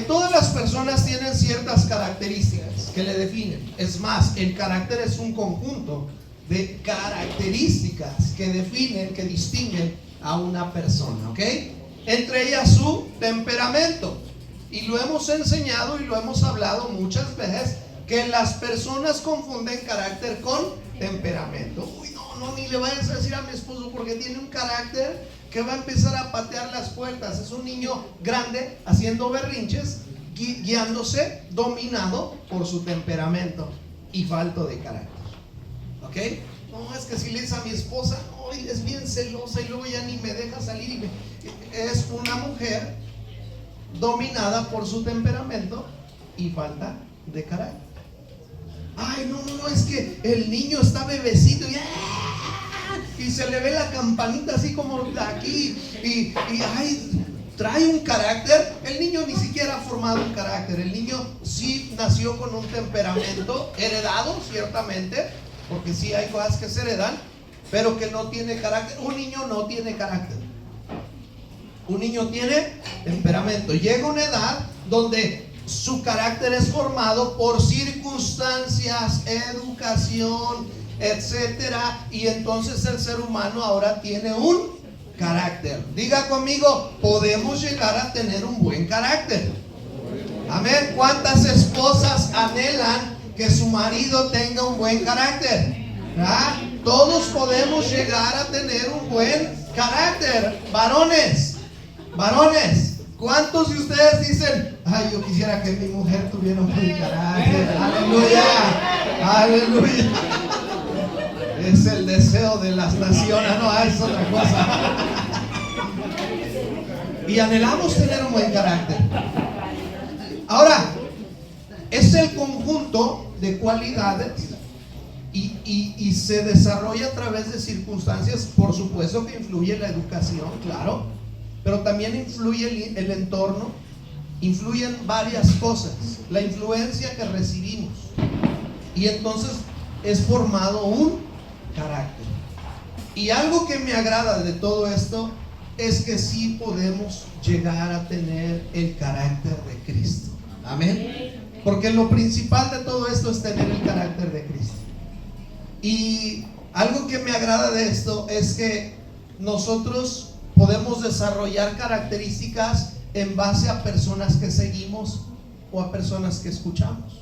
Todas las personas tienen ciertas características que le definen. Es más, el carácter es un conjunto de características que definen, que distinguen a una persona, ¿ok? Entre ellas su temperamento. Y lo hemos enseñado y lo hemos hablado muchas veces, que las personas confunden carácter con temperamento. Uy, no, ni le vayas a decir a mi esposo porque tiene un carácter que va a empezar a patear las puertas. Es un niño grande haciendo berrinches, guiándose, dominado por su temperamento y falto de carácter. ¿Ok? No, es que si le dices a mi esposa, no, es bien celosa y luego ya ni me deja salir. Es una mujer dominada por su temperamento y falta de carácter. Ay, no, es que el niño está bebecito y se le ve la campanita así como de aquí y ay, trae un carácter. El niño ni siquiera ha formado un carácter. El niño sí nació con un temperamento heredado, ciertamente, porque sí hay cosas que se heredan, pero que no tiene carácter. Un niño no tiene carácter. Un niño tiene temperamento. Llega una edad donde su carácter es formado por circunstancias, educación, etcétera, y entonces el ser humano ahora tiene un carácter. Diga conmigo, podemos llegar a tener un buen carácter. Amén. ¿Cuántas esposas anhelan que su marido tenga un buen carácter? ¿Ah? Todos podemos llegar a tener un buen carácter. Varones, ¿cuántos de ustedes dicen, ay, yo quisiera que mi mujer tuviera un buen carácter? Aleluya. Es el deseo de las naciones, no, es otra cosa. Y anhelamos tener un buen carácter. Ahora, es el conjunto de cualidades y se desarrolla a través de circunstancias. Por supuesto que influye la educación, claro, pero también influye el entorno, influyen varias cosas, la influencia que recibimos, y entonces es formado un carácter. Y algo que me agrada de todo esto es que sí podemos llegar a tener el carácter de Cristo. Amén. Porque lo principal de todo esto es tener el carácter de Cristo. Y algo que me agrada de esto es que nosotros podemos desarrollar características en base a personas que seguimos o a personas que escuchamos.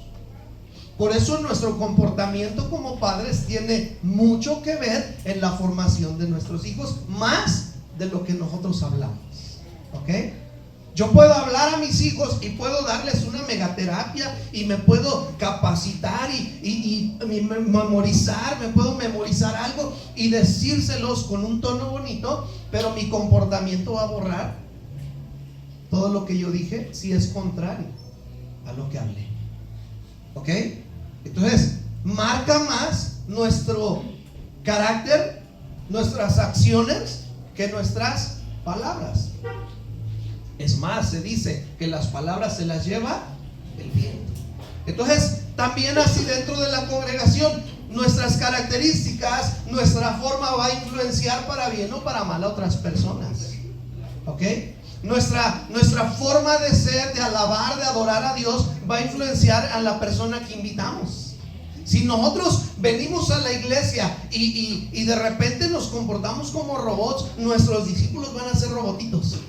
Por eso nuestro comportamiento como padres tiene mucho que ver en la formación de nuestros hijos, más de lo que nosotros hablamos. ¿Ok? Yo puedo hablar a mis hijos y puedo darles una megaterapia y me puedo capacitar y memorizar, me puedo memorizar algo y decírselos con un tono bonito, pero mi comportamiento va a borrar todo lo que yo dije si es contrario a lo que hablé. ¿Ok? Entonces, marca más nuestro carácter, nuestras acciones, que nuestras palabras. Es más, se dice que las palabras se las lleva el viento. Entonces, también así dentro de la congregación, nuestras características, nuestra forma va a influenciar para bien o para mal a otras personas. ¿Ok? Nuestra forma de ser, de alabar, de adorar a Dios, va a influenciar a la persona que invitamos. Si nosotros venimos a la iglesia y de repente nos comportamos como robots, nuestros discípulos van a ser robotitos.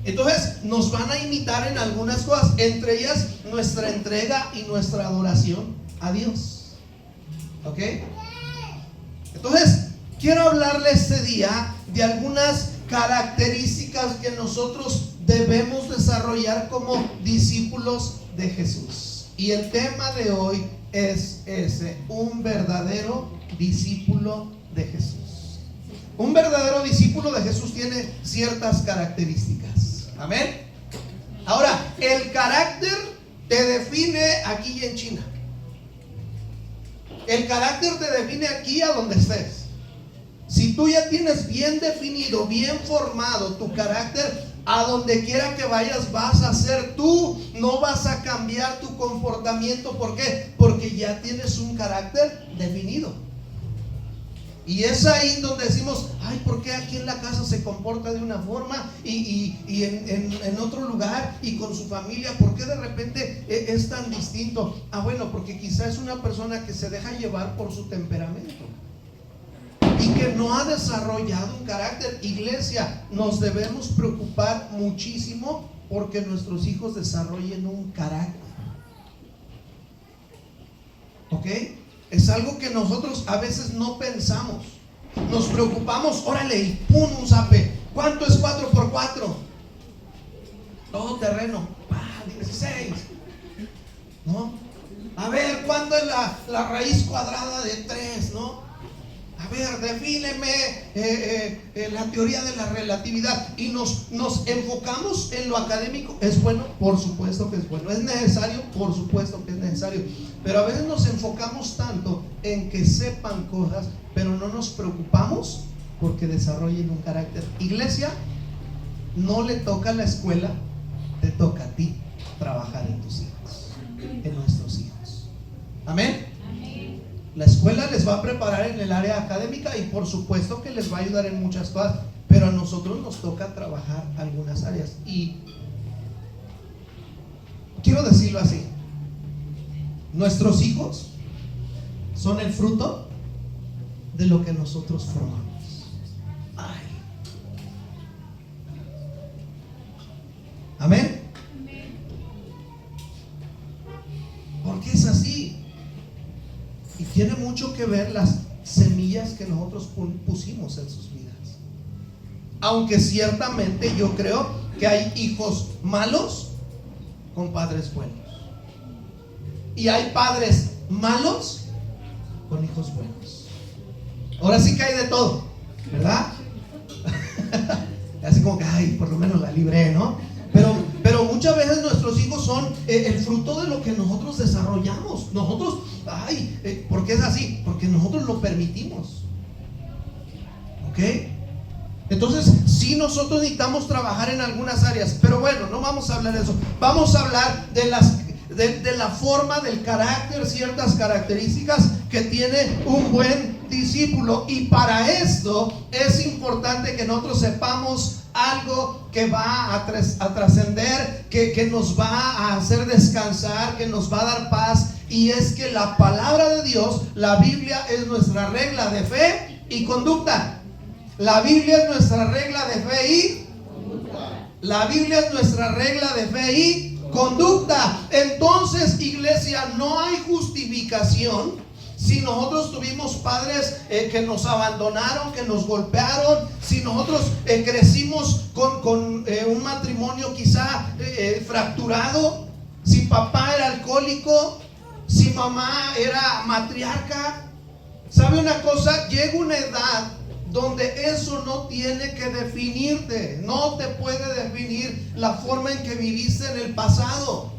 Entonces nos van a imitar en algunas cosas, entre ellas nuestra entrega y nuestra adoración a Dios. ¿Ok? Entonces quiero hablarle este día de algunas características que nosotros debemos desarrollar como discípulos de Jesús. Y el tema de hoy es ese: un verdadero discípulo de Jesús. Un verdadero discípulo de Jesús tiene ciertas características. Amén. Ahora, el carácter te define aquí y en China. El carácter te define aquí a donde estés. Si tú ya tienes bien definido, bien formado tu carácter, a donde quiera que vayas vas a ser tú. No vas a cambiar tu comportamiento. ¿Por qué? Porque ya tienes un carácter definido. Y es ahí donde decimos, ay, ¿por qué aquí en la casa se comporta de una forma y en otro lugar y con su familia, por qué de repente es tan distinto? Ah, bueno, porque quizás es una persona que se deja llevar por su temperamento y que no ha desarrollado un carácter. Iglesia, nos debemos preocupar muchísimo porque nuestros hijos desarrollen un carácter. ¿Ok? Es algo que nosotros a veces no pensamos. Nos preocupamos, órale, y pum, un zape. ¿Cuánto es 4 por 4? Todo terreno. 16. ¿No? A ver, ¿cuándo es la raíz cuadrada de 3? ¿No? A ver, defíneme la teoría de la relatividad. Y nos enfocamos en lo académico. ¿Es bueno? Por supuesto que es bueno. ¿Es necesario? Por supuesto que es necesario. Pero a veces nos enfocamos tanto en que sepan cosas, pero no nos preocupamos porque desarrollen un carácter. Iglesia, no le toca a la escuela, te toca a ti trabajar en tus hijos, en nuestros hijos. Amén. La escuela les va a preparar en el área académica y por supuesto que les va a ayudar en muchas cosas, pero a nosotros nos toca trabajar algunas áreas. Y quiero decirlo así: nuestros hijos son el fruto de lo que nosotros formamos. Ay. Amén. Porque es así. Y tiene mucho que ver las semillas que nosotros pusimos en sus vidas. Aunque ciertamente yo creo que hay hijos malos con padres buenos. Y hay padres malos con hijos buenos. Ahora sí que hay de todo, ¿verdad? Así como que, ay, por lo menos la libré, ¿no? Pero muchas veces nuestros hijos son el fruto de lo que nosotros desarrollamos. Nosotros, ¿por qué es así? Porque nosotros lo permitimos. ¿Ok? Entonces, sí, nosotros necesitamos trabajar en algunas áreas. Pero bueno, no vamos a hablar de eso. Vamos a hablar de la forma, del carácter, ciertas características que tiene un buen discípulo. Y para esto es importante que nosotros sepamos algo que va a trascender, que nos va a hacer descansar, que nos va a dar paz. Y es que la palabra de Dios, la Biblia, es nuestra regla de fe y conducta. La Biblia es nuestra regla de fe y conducta. La Biblia es nuestra regla de fe y conducta. Entonces, iglesia, no hay justificación si nosotros tuvimos padres que nos abandonaron, que nos golpearon, si nosotros crecimos con un matrimonio quizá fracturado, si papá era alcohólico, si mamá era matriarca. ¿Sabe una cosa? Llega una edad donde eso no tiene que definirte. No te puede definir la forma en que viviste en el pasado.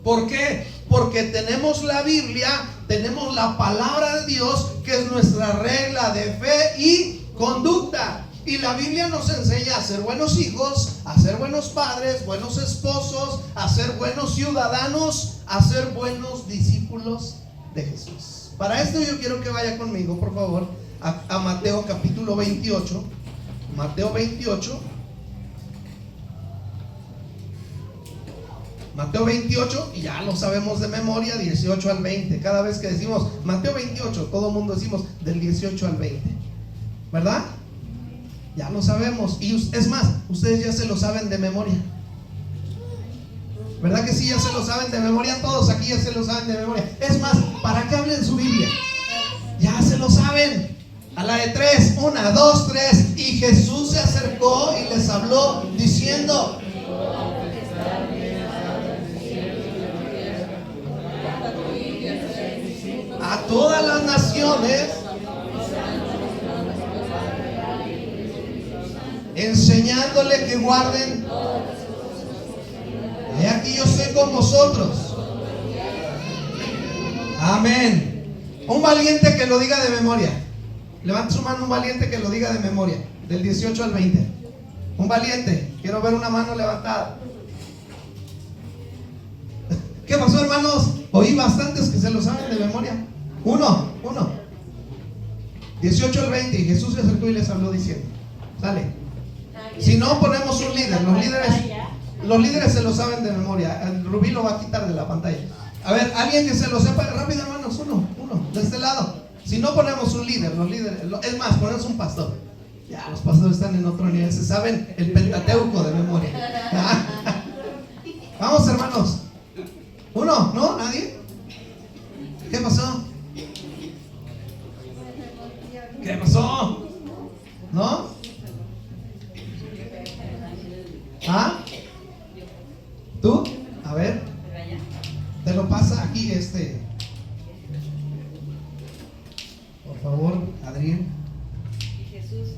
¿Por qué? Porque tenemos la Biblia, tenemos la palabra de Dios, que es nuestra regla de fe y conducta. Y la Biblia nos enseña a ser buenos hijos, a ser buenos padres, buenos esposos, a ser buenos ciudadanos, a ser buenos discípulos de Jesús. Para esto yo quiero que vaya conmigo, por favor, a Mateo capítulo 28. Mateo 28. Mateo 28, y ya lo sabemos de memoria, 18 al 20. Cada vez que decimos Mateo 28, todo el mundo decimos del 18 al 20, ¿verdad? Ya lo sabemos. Y es más, ustedes ya se lo saben de memoria, ¿verdad que sí? Ya se lo saben de memoria. Todos aquí ya se lo saben de memoria. Es más, ¿para qué hablen su Biblia? Ya se lo saben. A la de 3, 1, 2, 3. Y Jesús se acercó y les habló diciendo: a todas las naciones, enseñándole que guarden. He aquí yo estoy con vosotros. Amén. Un valiente que lo diga de memoria. Levante su mano, un valiente que lo diga de memoria, del 18 al 20. Un valiente, quiero ver una mano levantada. ¿Qué pasó, hermanos? Oí bastantes que se lo saben de memoria. Uno. 18 al 20. Y Jesús se acercó y les habló diciendo, sale. Si no ponemos un líder, los líderes se lo saben de memoria. El Rubí lo va a quitar de la pantalla. A ver, alguien que se lo sepa rápido, hermanos, uno, de este lado. Si no ponemos un líder, los líderes, es más, ponemos un pastor. Ya, los pastores están en otro nivel, se saben el Pentateuco de memoria. Vamos, hermanos. Uno, ¿no? ¿Nadie? ¿Qué pasó? ¿Qué pasó? ¿No? ¿Ah? ¿Tú? A ver. Te lo pasa aquí por favor, Adrián. ¿Y Jesús?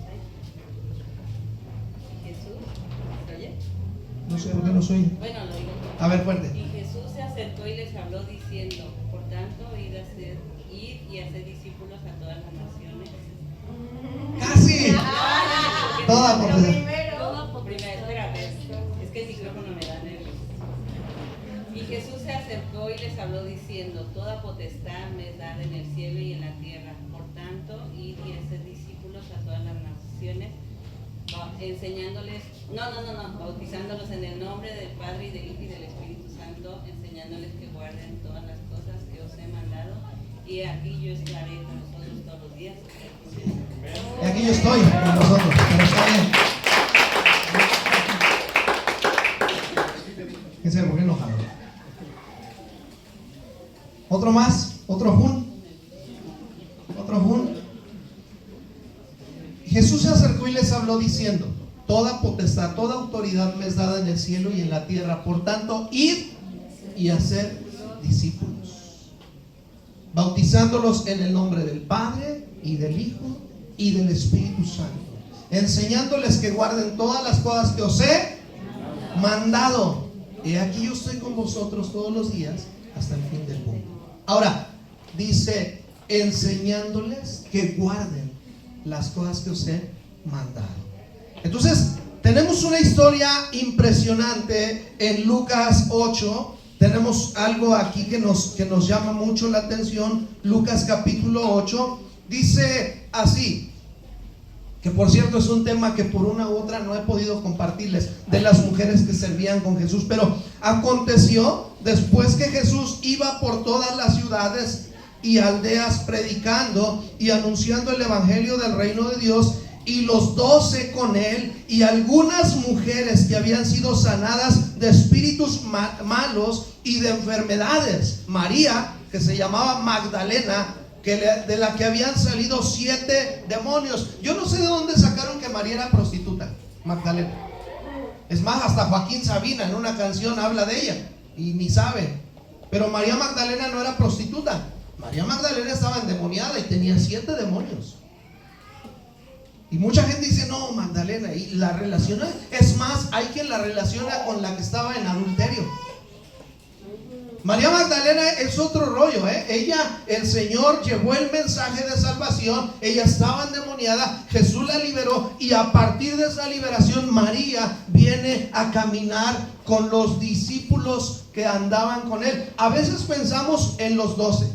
¿Se oye? No sé por qué no soy. Bueno, lo digo. A ver, fuerte. Y Jesús se acercó y les habló diciendo, por tanto, id y hacer discípulos a todas las naciones. ¡Casi! Toda por Primero, espérate, es que el micrófono me da nervios. Y Jesús se acercó y les habló diciendo, toda potestad me es dada en el cielo y en la tierra. Por tanto, id y hacer discípulos a todas las naciones, enseñándoles, bautizándolos en el nombre del Padre y del Hijo y del Espíritu Santo, enseñándoles que guarden todas las cosas que os he mandado, y aquí yo estaré con vosotros todos los días. Y aquí yo estoy con vosotros, pero está bien. ¿Qué se? ¿Por qué enojado? Otro más, otro jun. Jesús se acercó y les habló diciendo, toda potestad, toda autoridad me es dada en el cielo y en la tierra. Por tanto, id y hacer discípulos, bautizándolos en el nombre del Padre y del Hijo y del Espíritu Santo, enseñándoles que guarden todas las cosas que os he mandado. Y aquí yo estoy con vosotros todos los días hasta el fin del mundo. Ahora, dice, enseñándoles que guarden las cosas que os he mandado. Entonces, tenemos una historia impresionante en Lucas 8. Tenemos algo aquí que nos llama mucho la atención. Lucas capítulo 8 dice así, que por cierto es un tema que por una u otra no he podido compartirles, de las mujeres que servían con Jesús. Pero aconteció después que Jesús iba por todas las ciudades y aldeas predicando y anunciando el evangelio del reino de Dios, y los 12 con él, y algunas mujeres que habían sido sanadas de espíritus malos y de enfermedades. María, que se llamaba Magdalena, de la que habían salido 7 demonios. Yo no sé de dónde sacaron que María era prostituta, Magdalena. Es más, hasta Joaquín Sabina en una canción habla de ella y ni sabe. Pero María Magdalena no era prostituta. María Magdalena estaba endemoniada y tenía 7 demonios. Y mucha gente dice, no, Magdalena, y la relaciona. Es más, hay quien la relaciona con la que estaba en adulterio. María Magdalena es otro rollo, Ella, el Señor llevó el mensaje de salvación. Ella estaba endemoniada, Jesús la liberó, y a partir de esa liberación María viene a caminar con los discípulos que andaban con él. A veces pensamos en los 12,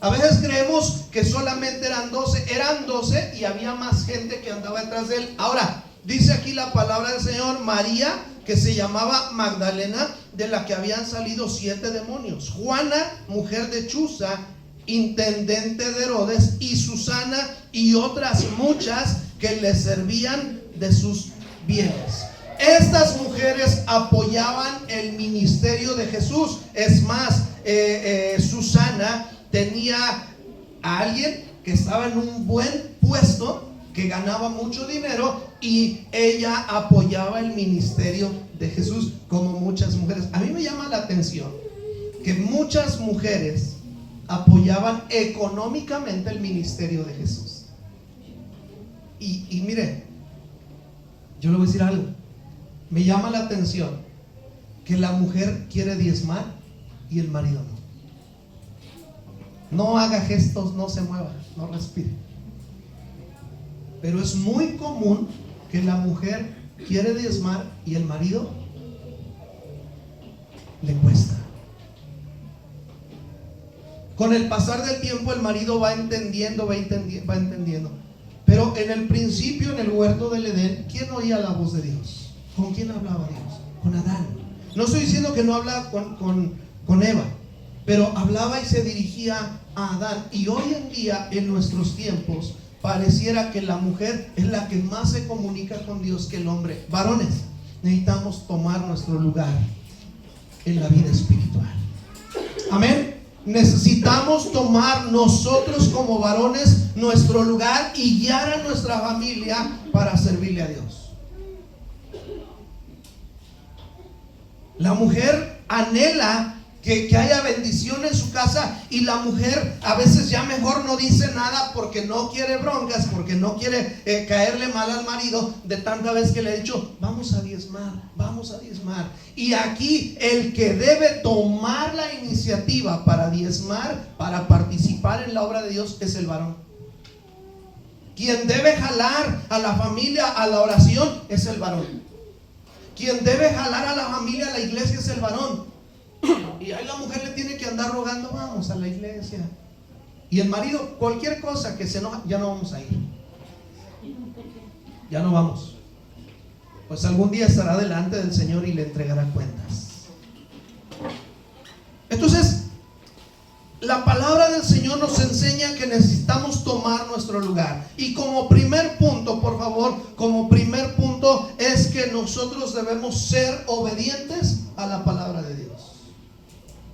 a veces creemos que solamente eran 12 y había más gente que andaba detrás de él. Ahora, dice aquí la palabra del Señor, María, que se llamaba Magdalena, de la que habían salido 7 demonios. Juana, mujer de Chuza, intendente de Herodes, y Susana y otras muchas que le servían de sus bienes. Estas mujeres apoyaban el ministerio de Jesús. Es más, Susana tenía a alguien que estaba en un buen puesto, que ganaba mucho dinero, y ella apoyaba el ministerio de Jesús, como muchas mujeres. A mí me llama la atención que muchas mujeres apoyaban económicamente el ministerio de Jesús. Y mire, yo le voy a decir algo. Me llama la atención que la mujer quiere diezmar y el marido no. No haga gestos, no se mueva, no respire. Pero es muy común que la mujer quiere diezmar y el marido le cuesta. Con el pasar del tiempo el marido va entendiendo. Pero en el principio, en el huerto del Edén, ¿quién oía la voz de Dios? ¿Con quién hablaba Dios? Con Adán. No estoy diciendo que no hablaba con Eva, pero hablaba y se dirigía a Adán. Y hoy en día, en nuestros tiempos, pareciera que la mujer es la que más se comunica con Dios que el hombre. Varones, necesitamos tomar nuestro lugar en la vida espiritual. Amén. Necesitamos tomar nosotros como varones nuestro lugar y guiar a nuestra familia para servirle a Dios. La mujer anhela que haya bendición en su casa, y la mujer a veces ya mejor no dice nada porque no quiere broncas, porque no quiere caerle mal al marido, de tanta vez que le he dicho, vamos a diezmar. Y aquí el que debe tomar la iniciativa para diezmar, para participar en la obra de Dios, es el varón. Quien debe jalar a la familia a la oración es el varón. Quien debe jalar a la familia a la iglesia es el varón. Y ahí la mujer le tiene que andar rogando, vamos a la iglesia. Y el marido, cualquier cosa que se enoja, ya no vamos a ir. Ya no vamos. Pues algún día estará delante del Señor y le entregará cuentas. Entonces, la palabra del Señor nos enseña que necesitamos tomar nuestro lugar. Y como primer punto, por favor, como primer punto es que nosotros debemos ser obedientes a la palabra de Dios,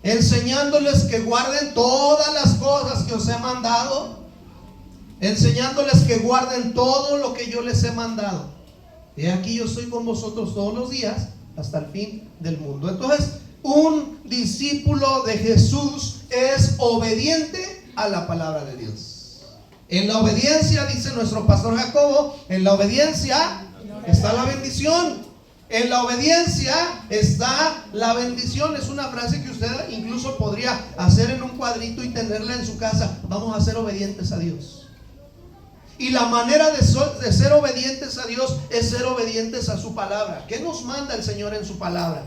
enseñándoles que guarden todas las cosas que os he mandado, enseñándoles que guarden todo lo que yo les he mandado. He aquí yo estoy con vosotros todos los días hasta el fin del mundo. Entonces, un discípulo de Jesús es obediente a la palabra de Dios. En la obediencia, dice nuestro pastor Jacobo, en la obediencia está la bendición. En la obediencia está la bendición. Es una frase que usted incluso podría hacer en un cuadrito y tenerla en su casa. Vamos a ser obedientes a Dios. Y la manera de ser obedientes a Dios es ser obedientes a su palabra. ¿Qué nos manda el Señor en su palabra?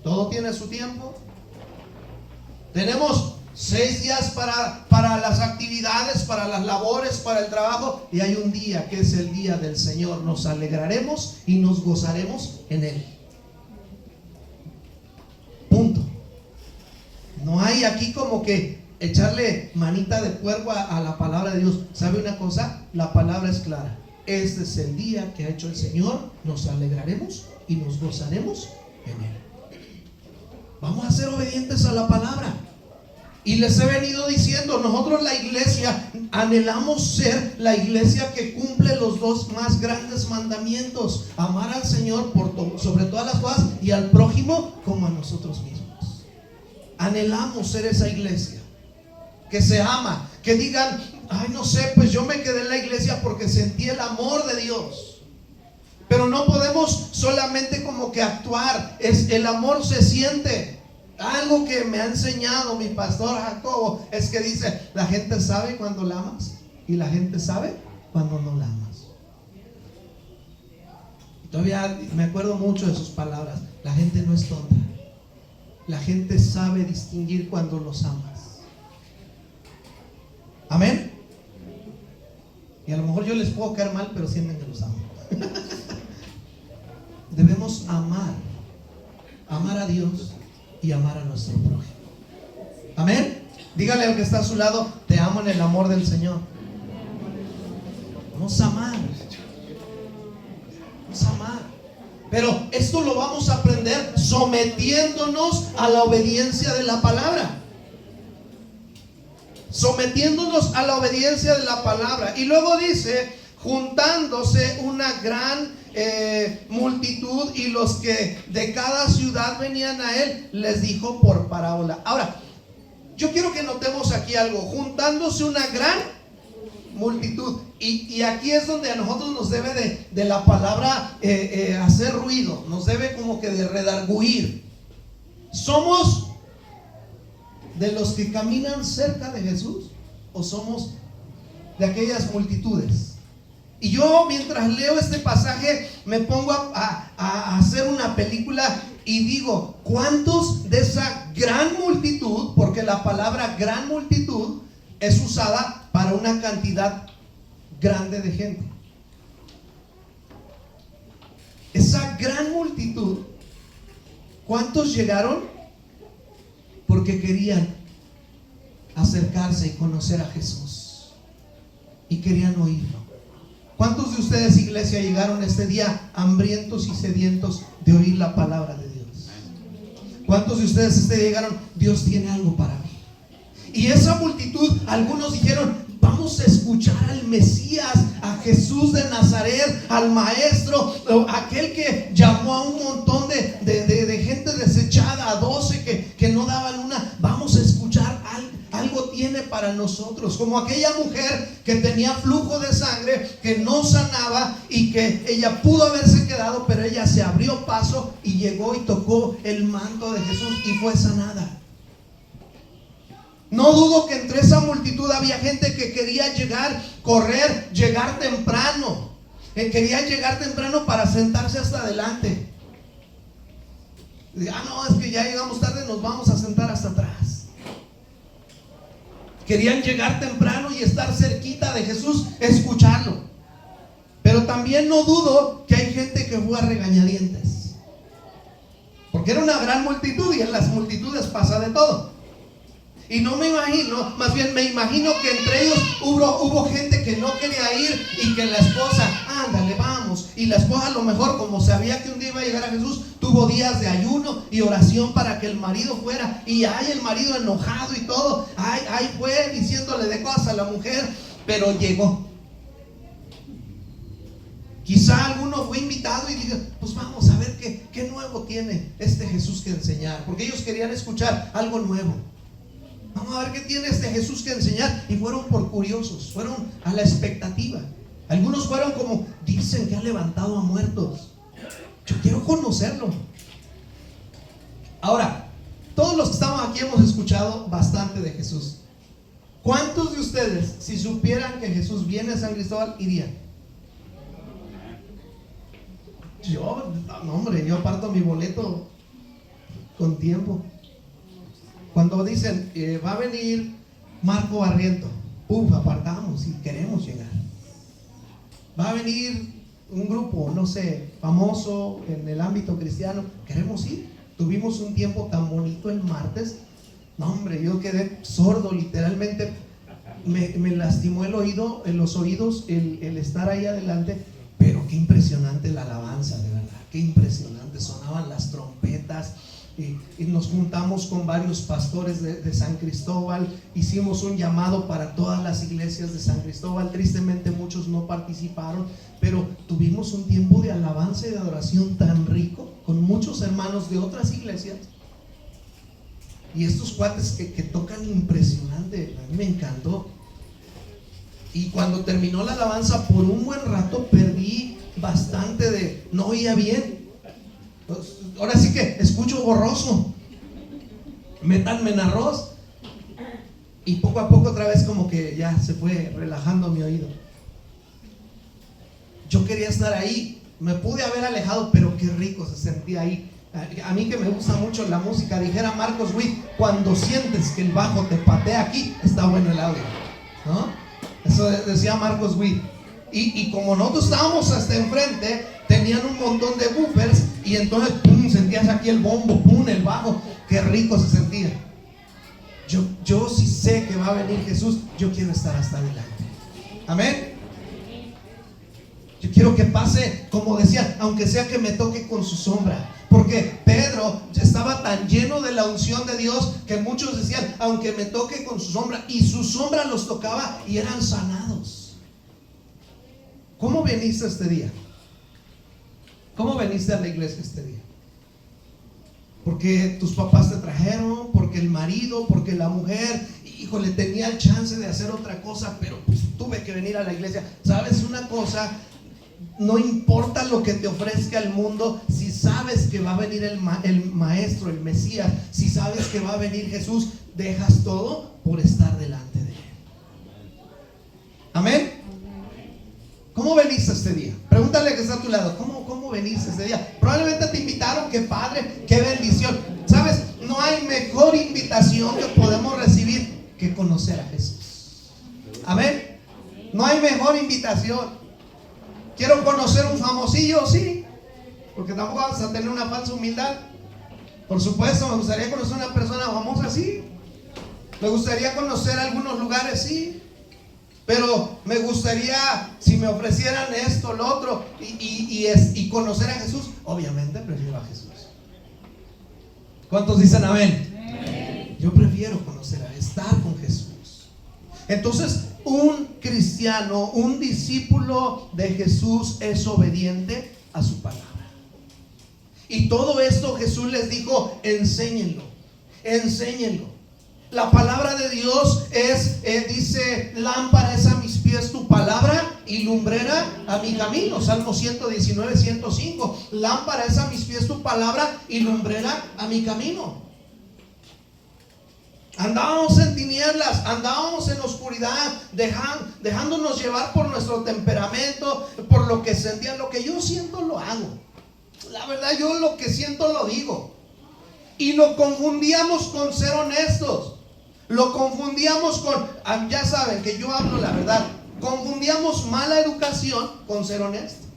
Todo tiene su tiempo. Tenemos 6 días para las actividades, para las labores, para el trabajo, y hay un día que es el día del Señor. Nos alegraremos y nos gozaremos en Él. Punto. No hay aquí como que echarle manita de puerco a la palabra de Dios. ¿Sabe una cosa? La palabra es clara. Este es el día que ha hecho el Señor. Nos alegraremos y nos gozaremos en Él. Vamos a ser obedientes a la palabra. Y les he venido diciendo, nosotros la iglesia anhelamos ser la iglesia que cumple los 2 más grandes mandamientos: amar al Señor sobre todas las cosas y al prójimo como a nosotros mismos. Anhelamos ser esa iglesia que se ama, que digan, ay, no sé, pues yo me quedé en la iglesia porque sentí el amor de Dios. Pero no podemos solamente como que actuar, el amor se siente. Algo que me ha enseñado mi pastor Jacobo es que dice, la gente sabe cuando la amas y la gente sabe cuando no la amas. Todavía me acuerdo mucho de sus palabras. La gente no es tonta. La gente sabe distinguir cuando los amas. Amén. Y a lo mejor yo les puedo caer mal, pero sienten que los amo. Debemos amar a Dios y amar a nuestro prójimo. Amén. Dígale al que está a su lado, te amo en el amor del Señor. Vamos a amar. Vamos a amar. Pero esto lo vamos a aprender sometiéndonos a la obediencia de la palabra. Sometiéndonos a la obediencia de la palabra. Y luego dice, juntándose una gran multitud, y los que de cada ciudad venían a él, les dijo por parábola. Ahora, yo quiero que notemos aquí algo. Juntándose una gran multitud. Y aquí es donde a nosotros nos debe de la palabra hacer ruido. Nos debe como que de redarguir. ¿Somos de los que caminan cerca de Jesús o somos de aquellas multitudes? Y yo, mientras leo este pasaje, me pongo a hacer una película Y digo, ¿cuántos de esa gran multitud? Porque la palabra gran multitud es usada para una cantidad grande de gente. Esa gran multitud, ¿cuántos llegaron? Porque querían acercarse y conocer a Jesús y querían oírlo. ¿Cuántos de ustedes, iglesia, llegaron este día hambrientos y sedientos de oír la palabra de Dios? ¿Cuántos de ustedes este día llegaron? Dios tiene algo para mí. Y esa multitud, algunos dijeron, vamos a escuchar al Mesías, a Jesús de Nazaret, al maestro, aquel que llamó a un montón de gente desechada, a 12 que no daban una. Vamos a escuchar, algo tiene para nosotros. Como aquella mujer que tenía flujo de sangre, que no sanaba y que ella pudo haberse quedado, pero ella se abrió paso y llegó y tocó el manto de Jesús y fue sanada. No dudo que entre esa multitud había gente que quería llegar, correr, llegar temprano. Quería llegar temprano para sentarse hasta adelante. No, es que ya llegamos tarde, nos vamos a sentar hasta atrás. Querían llegar temprano y estar cerquita de Jesús, escucharlo. Pero también no dudo que hay gente que fue a regañadientes. Porque era una gran multitud y en las multitudes pasa de todo. Y no me imagino, más bien me imagino que entre ellos hubo gente que no quería ir y que la esposa, ándale, vamos. Y la esposa a lo mejor, como sabía que un día iba a llegar a Jesús, tuvo días de ayuno y oración para que el marido fuera. Y hay el marido enojado y todo. Ahí fue diciéndole de cosas a la mujer, pero llegó. Quizá alguno fue invitado y dijo, pues vamos a ver qué nuevo tiene este Jesús que enseñar. Porque ellos querían escuchar algo nuevo. Vamos a ver qué tiene este Jesús que enseñar. Y fueron por curiosos, fueron a la expectativa. Algunos fueron como, dicen que ha levantado a muertos. Yo quiero conocerlo. Ahora, todos los que estamos aquí hemos escuchado bastante de Jesús. ¿Cuántos de ustedes, si supieran que Jesús viene a San Cristóbal, irían? Yo, no hombre, yo aparto mi boleto con tiempo. Cuando dicen, va a venir Marco Barriento, apartamos y queremos llegar. Va a venir un grupo, no sé, famoso en el ámbito cristiano, queremos ir. Tuvimos un tiempo tan bonito el martes. No hombre, yo quedé sordo, literalmente me lastimó el oído, en los oídos, el estar ahí adelante. Pero qué impresionante la alabanza, de verdad, qué impresionante, sonaban las trompetas. Y nos juntamos con varios pastores de San Cristóbal, hicimos un llamado para todas las iglesias de San Cristóbal. Tristemente muchos no participaron, pero tuvimos un tiempo de alabanza y de adoración tan rico con muchos hermanos de otras iglesias. Y estos cuates que tocan impresionante, a mí me encantó. Y cuando terminó la alabanza, por un buen rato perdí bastante no oía bien. Ahora sí que escucho borroso. Métanme en arroz. Y poco a poco otra vez como que ya se fue relajando mi oído. Yo quería estar ahí. Me pude haber alejado, pero qué rico se sentía ahí. A mí que me gusta mucho la música, dijera Marcos Witt, cuando sientes que el bajo te patea aquí, está bueno el audio, ¿no? Eso decía Marcos Witt. Y como nosotros estábamos hasta enfrente, tenían un montón de buffers. Y entonces, pum, sentías aquí el bombo, pum, el bajo. Qué rico se sentía. Yo sí sé que va a venir Jesús. Yo quiero estar hasta adelante. Amén. Yo quiero que pase, como decía, aunque sea que me toque con su sombra. Porque Pedro estaba tan lleno de la unción de Dios que muchos decían, aunque me toque con su sombra. Y su sombra los tocaba y eran sanados. ¿Cómo veniste este día? ¿Cómo veniste a la iglesia este día? Porque tus papás te trajeron, porque el marido, porque la mujer, híjole, tenía el chance de hacer otra cosa, pero pues tuve que venir a la iglesia. ¿Sabes una cosa? No importa lo que te ofrezca el mundo, si sabes que va a venir el maestro, el Mesías, si sabes que va a venir Jesús, dejas todo por estar delante de él. Amén. ¿Cómo veniste este día? Pregúntale que está a tu lado, ¿cómo veniste ese día? Probablemente te invitaron, qué padre, qué bendición. ¿Sabes? No hay mejor invitación que podemos recibir que conocer a Jesús. Amén. No hay mejor invitación. ¿Quiero conocer un famosillo? Sí, porque tampoco vamos a tener una falsa humildad. Por supuesto, me gustaría conocer una persona famosa, sí. Me gustaría conocer algunos lugares, sí. Pero me gustaría, si me ofrecieran esto, lo otro, y conocer a Jesús, obviamente prefiero a Jesús. ¿Cuántos dicen amén? Amén. Yo prefiero conocer, estar con Jesús. Entonces, un cristiano, un discípulo de Jesús es obediente a su palabra. Y todo esto Jesús les dijo, enséñenlo, enséñenlo. La palabra de Dios es, dice, lámpara es a mis pies tu palabra y lumbrera a mi camino. Salmo 119, 105. Lámpara es a mis pies tu palabra y lumbrera a mi camino. Andábamos en tinieblas, andábamos en oscuridad, dejándonos llevar por nuestro temperamento, por lo que sentía. Lo que yo siento lo hago. La verdad, yo lo que siento lo digo. Y lo confundíamos con ser honestos. Lo confundíamos con, ya saben que yo hablo la verdad. Confundíamos mala educación con ser honesto.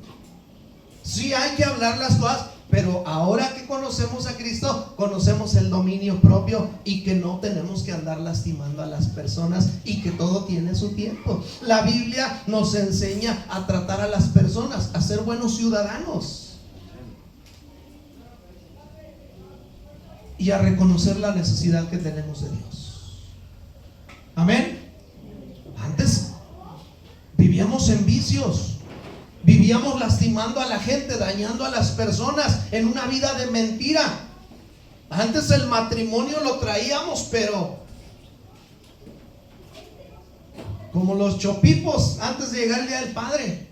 Sí hay que hablar las cosas, pero ahora que conocemos a Cristo, conocemos el dominio propio y que no tenemos que andar lastimando a las personas y que todo tiene su tiempo. La Biblia nos enseña a tratar a las personas, a ser buenos ciudadanos y a reconocer la necesidad que tenemos de Dios. Amén. Antes vivíamos en vicios, vivíamos lastimando a la gente, dañando a las personas en una vida de mentira. Antes el matrimonio lo traíamos, pero como los chopipos antes de llegar el día del Padre.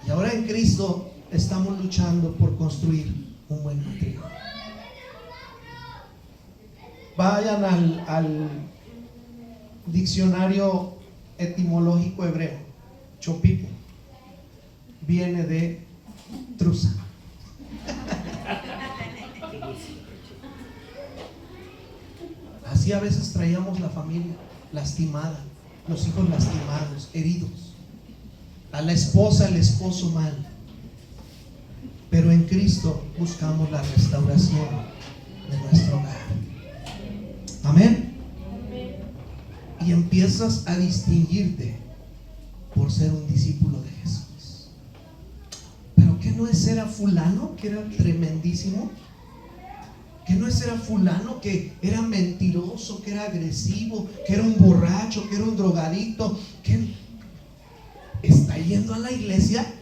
Y ahora en Cristo estamos luchando por construir un buen matrimonio. Vayan al diccionario etimológico hebreo. Chopipo viene de truza. Así a veces traíamos la familia lastimada, los hijos lastimados, heridos, a la esposa, el esposo mal. Pero en Cristo buscamos la restauración de nuestro hogar. Amén. Y empiezas a distinguirte por ser un discípulo de Jesús. Pero ¿qué no es era fulano que era tremendísimo? ¿Qué no es era fulano que era mentiroso, que era agresivo, que era un borracho, que era un drogadicto, que está yendo a la iglesia?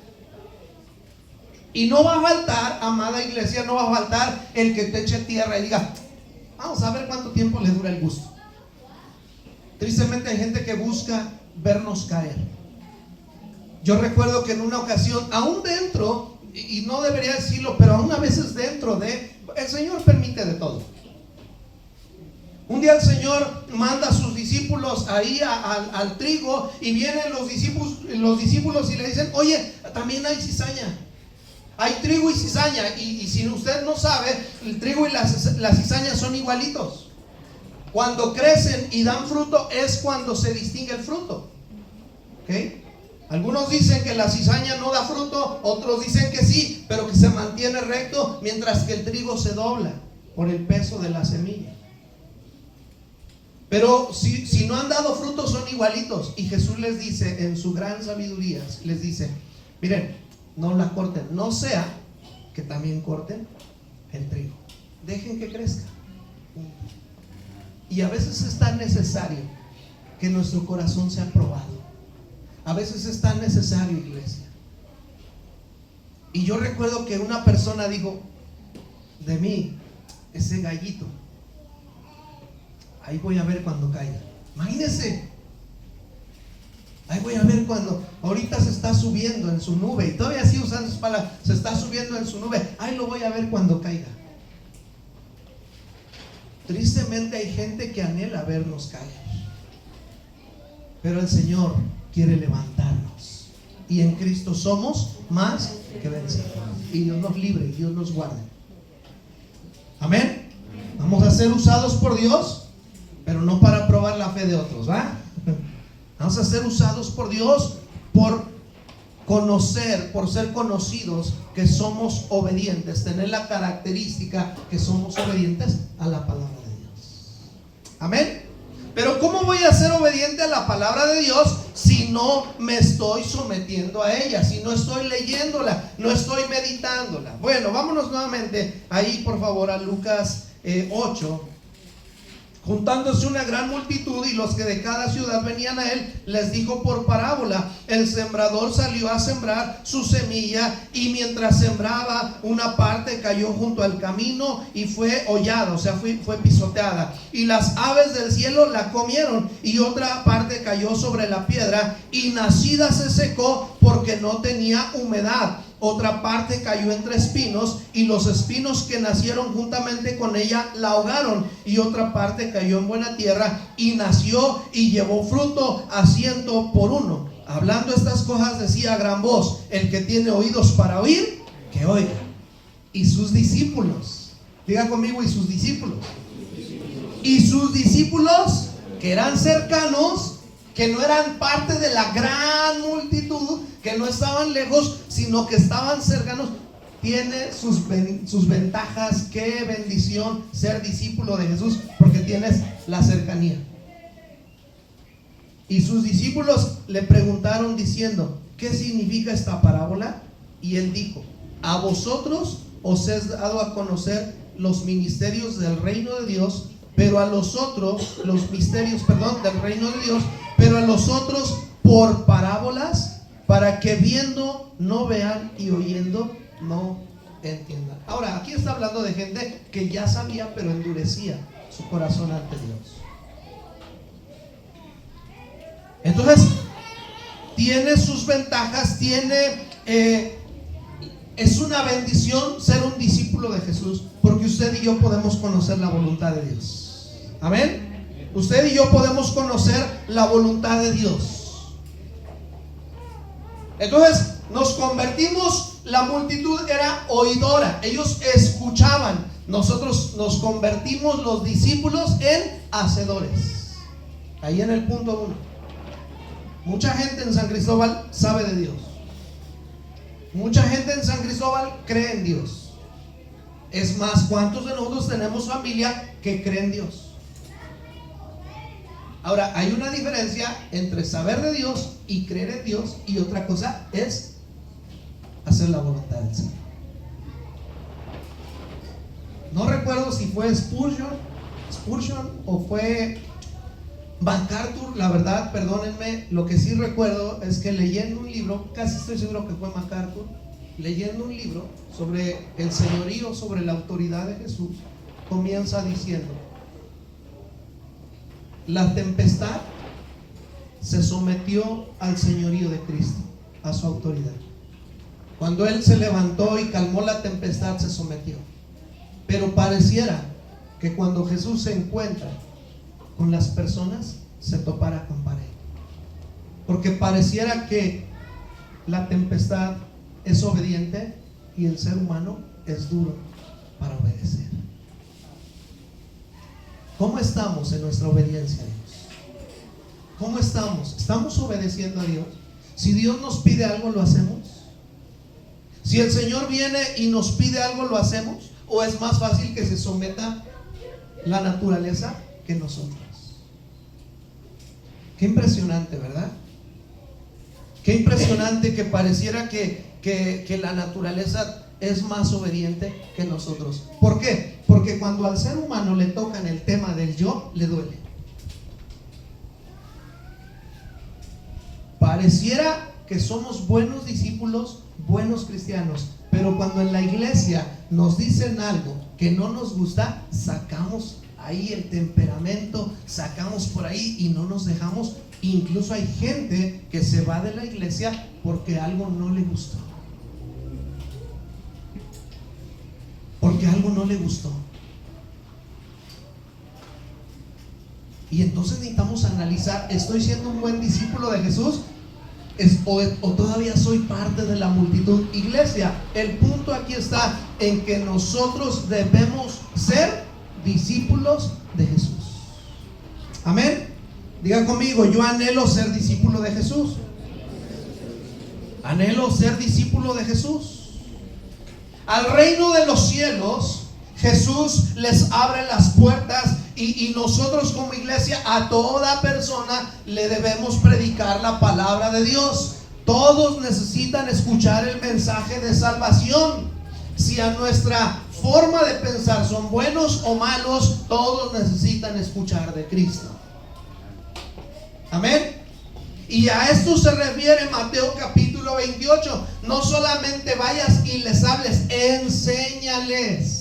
Y no va a faltar, amada iglesia, no va a faltar el que te eche tierra y diga, vamos a ver cuánto tiempo le dura el gusto. Tristemente hay gente que busca vernos caer. Yo recuerdo que en una ocasión, aún dentro, y no debería decirlo, pero aún a veces dentro de, el Señor permite de todo. Un día el Señor manda a sus discípulos ahí al trigo, y vienen los discípulos y le dicen, oye, también hay cizaña. Hay trigo y cizaña, y si usted no sabe, el trigo y la cizaña son igualitos. Cuando crecen y dan fruto es cuando se distingue el fruto. ¿Okay? Algunos dicen que la cizaña no da fruto, otros dicen que sí, pero que se mantiene recto, mientras que el trigo se dobla por el peso de la semilla. Pero si no han dado fruto son igualitos. Y Jesús les dice en su gran sabiduría, les dice, miren, no la corten, no sea que también corten el trigo. Dejen que crezca. Y a veces es tan necesario que nuestro corazón sea probado. A veces es tan necesario, iglesia. Y yo recuerdo que una persona dijo de mí, ese gallito, ahí voy a ver cuando caiga. Imagínense, ahí voy a ver cuando, ahorita se está subiendo en su nube, y todavía sigue usando sus palabras, se está subiendo en su nube, ahí lo voy a ver cuando caiga. Tristemente hay gente que anhela vernos caer, pero el Señor quiere levantarnos. Y en Cristo somos más que vencidos. Y Dios nos libre y Dios nos guarde. Amén. Vamos a ser usados por Dios, pero no para probar la fe de otros, ¿va? Vamos a ser usados por Dios por conocer, por ser conocidos que somos obedientes, tener la característica que somos obedientes a la palabra de Dios. Amén. Pero ¿cómo voy a ser obediente a la palabra de Dios si no me estoy sometiendo a ella, si no estoy leyéndola, no estoy meditándola? Bueno, vámonos nuevamente ahí por favor a Lucas 8. Juntándose una gran multitud y los que de cada ciudad venían a él, les dijo por parábola: el sembrador salió a sembrar su semilla, y mientras sembraba, una parte cayó junto al camino y fue hollada, o sea, fue pisoteada, y las aves del cielo la comieron, y otra parte cayó sobre la piedra, y nacida se secó porque no tenía humedad. Otra parte cayó entre espinos, y los espinos que nacieron juntamente con ella la ahogaron. Y otra parte cayó en buena tierra, y nació y llevó fruto a 100 por uno. Hablando estas cosas decía a gran voz: el que tiene oídos para oír, que oiga. Y sus discípulos, diga conmigo, y sus discípulos, que eran cercanos, que no eran parte de la gran multitud, que no estaban lejos, sino que estaban cercanos. Tiene sus ventajas. Qué bendición ser discípulo de Jesús, porque tienes la cercanía. Y sus discípulos le preguntaron diciendo: ¿qué significa esta parábola? Y él dijo: a vosotros os es dado a conocer los misterios del reino de Dios, pero a los otros, los misterios, del reino de Dios, pero a los otros por parábolas, para que viendo no vean y oyendo no entiendan. Ahora, aquí está hablando de gente que ya sabía, pero endurecía su corazón ante Dios. Entonces, tiene sus ventajas, es una bendición ser un discípulo de Jesús, porque usted y yo podemos conocer la voluntad de Dios. Amén. Usted y yo podemos conocer la voluntad de Dios. Entonces nos convertimos. La multitud era oidora, ellos escuchaban. Nosotros nos convertimos, los discípulos, en hacedores. Ahí en el punto 1. Mucha gente en San Cristóbal sabe de Dios. Mucha gente en San Cristóbal cree en Dios. Es más, ¿cuántos de nosotros tenemos familia que cree en Dios? Ahora, hay una diferencia entre saber de Dios y creer en Dios, y otra cosa es hacer la voluntad del Señor. No recuerdo si fue Spurgeon o fue MacArthur, la verdad, perdónenme. Lo que sí recuerdo es que leyendo un libro, casi estoy seguro que fue MacArthur, leyendo un libro sobre el señorío, sobre la autoridad de Jesús, comienza diciendo: la tempestad se sometió al señorío de Cristo, a su autoridad. Cuando Él se levantó y calmó la tempestad, se sometió. Pero pareciera que cuando Jesús se encuentra con las personas, se topara con pared. Porque pareciera que la tempestad es obediente y el ser humano es duro para obedecer. ¿Cómo estamos en nuestra obediencia a Dios? ¿Cómo estamos? ¿Estamos obedeciendo a Dios? Si Dios nos pide algo, ¿lo hacemos? Si el Señor viene y nos pide algo, ¿lo hacemos? ¿O es más fácil que se someta la naturaleza que nosotros? Qué impresionante, ¿verdad? Qué impresionante que pareciera que la naturaleza es más obediente que nosotros. ¿Por qué? Porque cuando al ser humano le tocan el tema del yo, le duele. Pareciera que somos buenos discípulos, buenos cristianos, pero cuando en la iglesia nos dicen algo que no nos gusta, sacamos ahí el temperamento, sacamos por ahí y no nos dejamos. Incluso hay gente que se va de la iglesia porque algo no le gustó. Porque algo no le gustó. Y entonces necesitamos analizar: ¿estoy siendo un buen discípulo de Jesús o todavía soy parte de la multitud? Iglesia, el punto aquí está en que nosotros debemos ser discípulos de Jesús. Amén. Diga conmigo: yo anhelo ser discípulo de Jesús. Anhelo ser discípulo de Jesús. Al reino de los cielos Jesús les abre las puertas, y nosotros como iglesia a toda persona le debemos predicar la palabra de Dios. Todos necesitan escuchar el mensaje de salvación. Si a nuestra forma de pensar son buenos o malos, todos necesitan escuchar de Cristo. Amén. Y a esto se refiere Mateo capítulo 28. No solamente vayas y les hables, enséñales.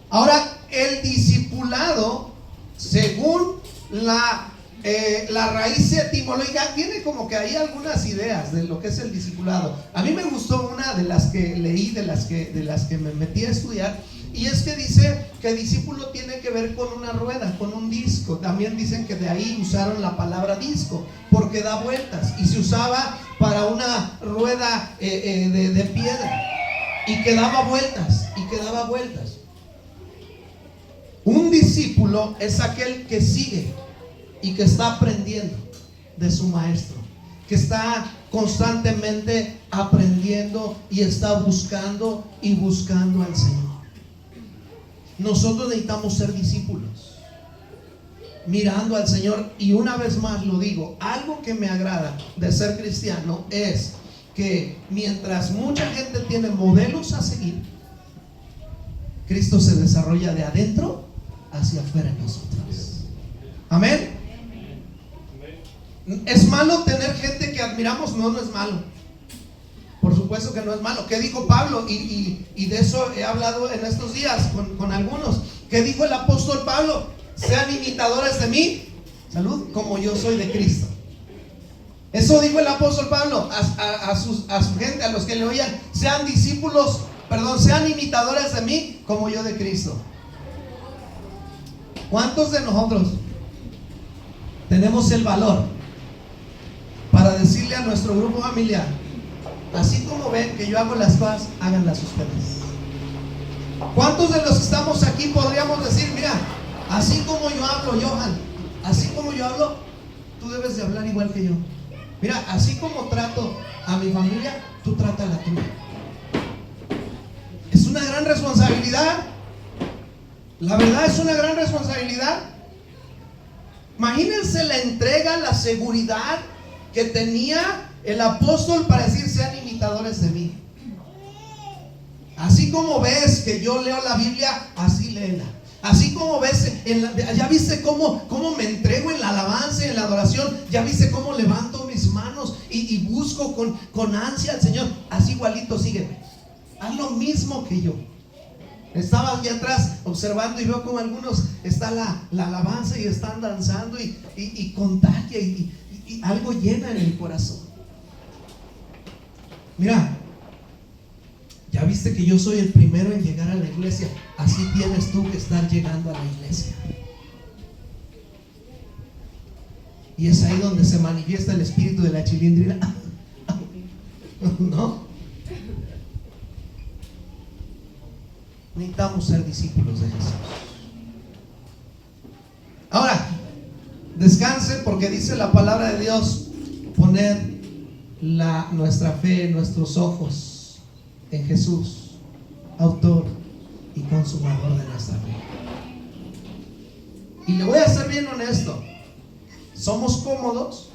Ahora, el discipulado, según la raíz etimológica, tiene como que hay algunas ideas de lo que es el discipulado. A mí me gustó una de las que leí, de las que me metí a estudiar, y es que dice que discípulo tiene que ver con una rueda, con un disco. También dicen que de ahí usaron la palabra disco, porque da vueltas, y se usaba para una rueda de piedra, y que daba vueltas, Un discípulo es aquel que sigue y que está aprendiendo de su maestro, que está constantemente aprendiendo y está buscando al Señor. Nosotros necesitamos ser discípulos, mirando al Señor. Y una vez más lo digo, algo que me agrada de ser cristiano es que mientras mucha gente tiene modelos a seguir, Cristo se desarrolla de adentro hacia afuera en nosotros. Amén. ¿Es malo tener gente que admiramos? No, no es malo. Por supuesto que no es malo. ¿Qué dijo Pablo? Y de eso he hablado en estos días con algunos. ¿Qué dijo el apóstol Pablo? Sean imitadores de mí, salud, como yo soy de Cristo. Eso dijo el apóstol Pablo a su gente, a los que le oían: sean sean imitadores de mí, como yo de Cristo. ¿Cuántos de nosotros tenemos el valor para decirle a nuestro grupo familiar: así como ven que yo hago las cosas, háganlas ustedes? ¿Cuántos de los que estamos aquí podríamos decir: mira, así como yo hablo, Johan, así como yo hablo, tú debes de hablar igual que yo? Mira, así como trato a mi familia, tú trata a la tuya. Es una gran responsabilidad. La verdad, es una gran responsabilidad. Imagínense la entrega, la seguridad que tenía el apóstol para decir: sean imitadores de mí. Así como ves que yo leo la Biblia, así léela. Así como ves, ya viste cómo me entrego en la alabanza y en la adoración. Ya viste cómo levanto mis manos y busco con ansia al Señor. Así igualito sígueme. Haz lo mismo que yo. Estaba allá atrás observando y veo como algunos está la alabanza y están danzando y contagia y algo llena en el corazón. Mira, ya viste que yo soy el primero en llegar a la iglesia. Así tienes tú que estar llegando a la iglesia. Y es ahí donde se manifiesta el espíritu de la chilindrina. ¿No? Necesitamos ser discípulos de Jesús. Ahora, descansen, porque dice la palabra de Dios: poner nuestra fe, nuestros ojos en Jesús, autor y consumador de nuestra fe. Y le voy a ser bien honesto: somos cómodos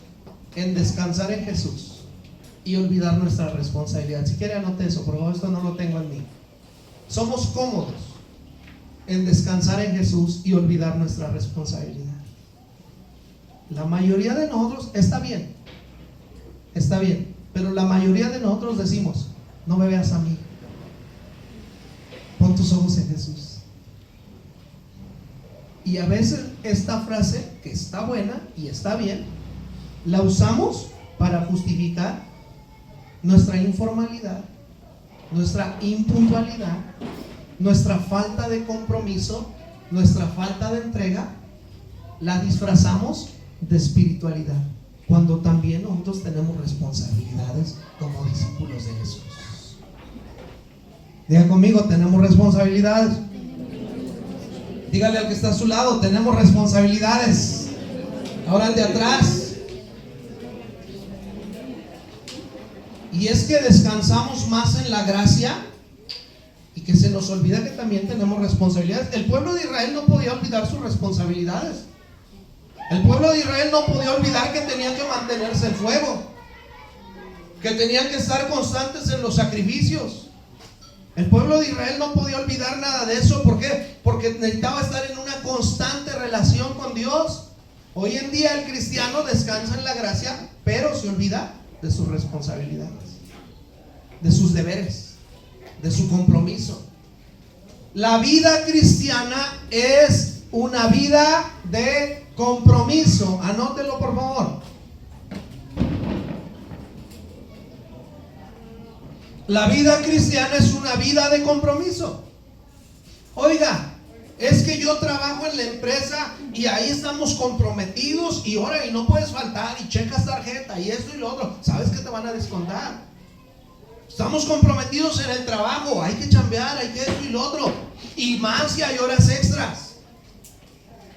en descansar en Jesús y olvidar nuestra responsabilidad. Si quiere anote eso, por favor, esto no lo tengo en mí. Somos cómodos en descansar en Jesús y olvidar nuestra responsabilidad. La mayoría de nosotros está bien, pero la mayoría de nosotros decimos: no me veas a mí, pon tus ojos en Jesús. Y a veces esta frase, que está buena y está bien, la usamos para justificar nuestra informalidad, nuestra impuntualidad, nuestra falta de compromiso, nuestra falta de entrega. La disfrazamos de espiritualidad. cuando también nosotros tenemos responsabilidades como discípulos de Jesús. Diga conmigo, tenemos responsabilidades. Dígale al que está a su lado, tenemos responsabilidades. Ahora al de atrás. Y es que descansamos más en la gracia y que se nos olvida que también tenemos responsabilidades. El pueblo de Israel no podía olvidar sus responsabilidades. El pueblo de Israel no podía olvidar que tenían que mantenerse en fuego, que tenían que estar constantes en los sacrificios. El pueblo de Israel no podía olvidar nada de eso. ¿Por qué? Porque necesitaba estar en una constante relación con Dios. Hoy en día el cristiano descansa en la gracia, pero se olvida de sus responsabilidades, de sus deberes, de su compromiso. La vida cristiana es una vida de compromiso. Anótelo, por favor. La vida cristiana es una vida de compromiso. Oiga, es que yo trabajo en la empresa y ahí estamos comprometidos y ahora y no puedes faltar y checas tarjeta y esto y lo otro. ¿Sabes que te van a descontar? Estamos comprometidos en el trabajo, hay que chambear, hay que esto y lo otro. Y más si hay horas extras.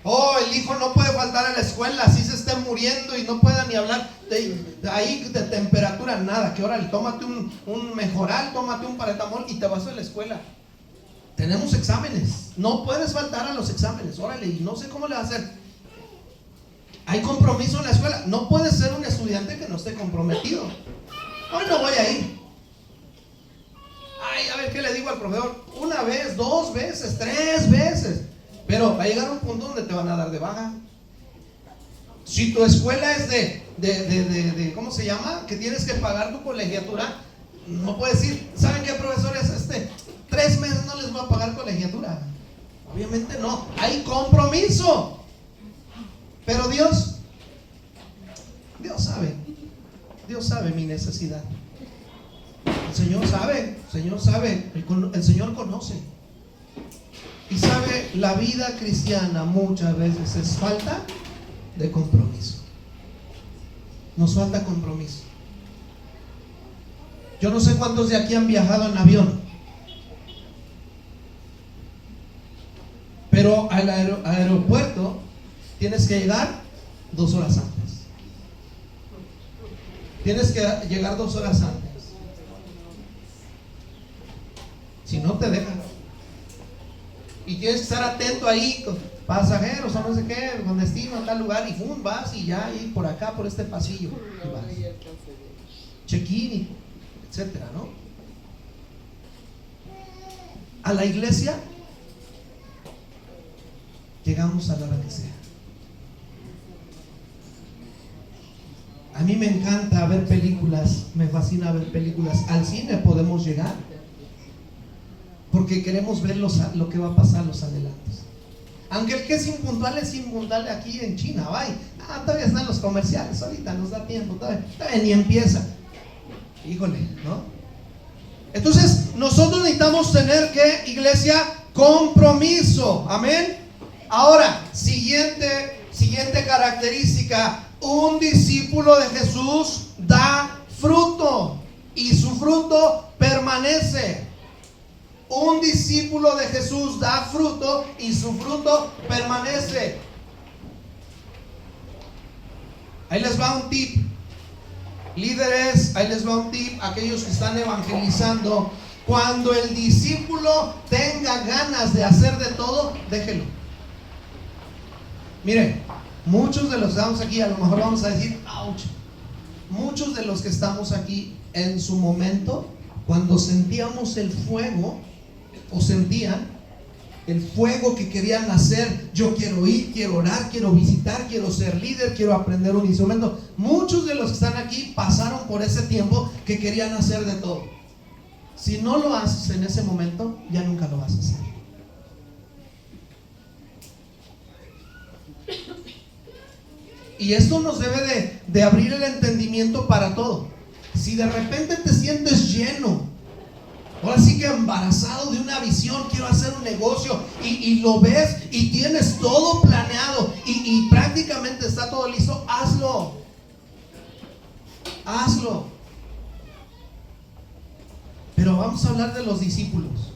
Oh, el hijo no puede faltar a la escuela, así se esté muriendo y no pueda ni hablar ahí de temperatura, nada. Que órale, tómate un mejoral, tómate un paracetamol y te vas a la escuela. Tenemos exámenes, no puedes faltar a los exámenes, órale, y no sé cómo le va a hacer. Hay compromiso en la escuela, no puedes ser un estudiante que no esté comprometido. Hoy no voy a ir. Ay, a ver qué le digo al profesor. Una vez, 2 veces, 3 veces. Pero va a llegar un punto donde te van a dar de baja. Si tu escuela es de ¿cómo se llama? Que tienes que pagar tu colegiatura, no puedes decir, ¿saben qué, profesores? 3 meses no les voy a pagar colegiatura. Obviamente no, hay compromiso. Pero Dios sabe mi necesidad. El Señor sabe, el Señor conoce. Y sabe, la vida cristiana muchas veces es falta de compromiso. Nos falta compromiso. Yo no sé cuántos de aquí han viajado en avión, pero al aeropuerto tienes que llegar 2 horas antes. Tienes que llegar 2 horas antes. Si no te dejan. Y tienes que estar atento ahí, con pasajeros o no sé qué, con destino a tal lugar, y ¡pum! Vas y ya, y por acá, por este pasillo, y vas. Check-in, etcétera, ¿no? A la iglesia llegamos a la hora que sea. A mí me encanta ver películas, me fascina ver películas. Al cine podemos llegar porque queremos ver lo que va a pasar los adelantos. Aunque el que es impuntual aquí en China, vaya. Todavía están los comerciales, ahorita nos da tiempo, todavía ni empieza. Híjole, ¿no? Entonces, nosotros necesitamos tener, ¿qué, iglesia? Compromiso, amén. Ahora, siguiente característica: un discípulo de Jesús da fruto y su fruto permanece. Un discípulo de Jesús da fruto y su fruto permanece. Ahí les va un tip. Líderes, ahí les va un tip. Aquellos que están evangelizando: cuando el discípulo tenga ganas de hacer de todo, déjelo. Mire, muchos de los que estamos aquí, a lo mejor vamos a decir, ouch. Muchos de los que estamos aquí, en su momento, cuando sentíamos el fuego, o sentían el fuego que querían hacer, yo quiero ir, quiero orar, quiero visitar, quiero ser líder, quiero aprender un instrumento. Muchos de los que están aquí pasaron por ese tiempo que querían hacer de todo. Si no lo haces en ese momento, ya nunca lo vas a hacer. Y esto nos debe de abrir el entendimiento para todo. Si de repente te sientes lleno, ahora sí que embarazado de una visión, quiero hacer un negocio, y lo ves y tienes todo planeado y prácticamente está todo listo, hazlo. hazlo. Pero vamos a hablar de los discípulos.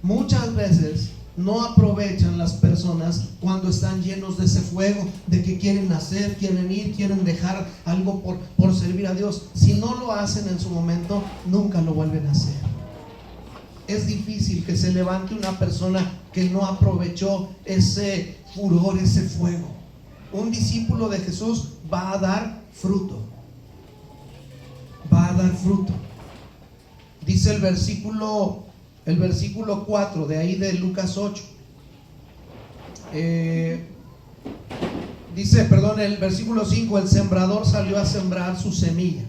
Muchas veces no aprovechan las personas cuando están llenos de ese fuego, de que quieren hacer, quieren ir, quieren dejar algo por servir a Dios. Si no lo hacen en su momento, nunca lo vuelven a hacer. Es difícil que se levante una persona que no aprovechó ese furor, ese fuego. Un discípulo de Jesús va a dar fruto. Va a dar fruto. Dice el versículo 4 de ahí de Lucas 8. El versículo 5: el sembrador salió a sembrar su semilla.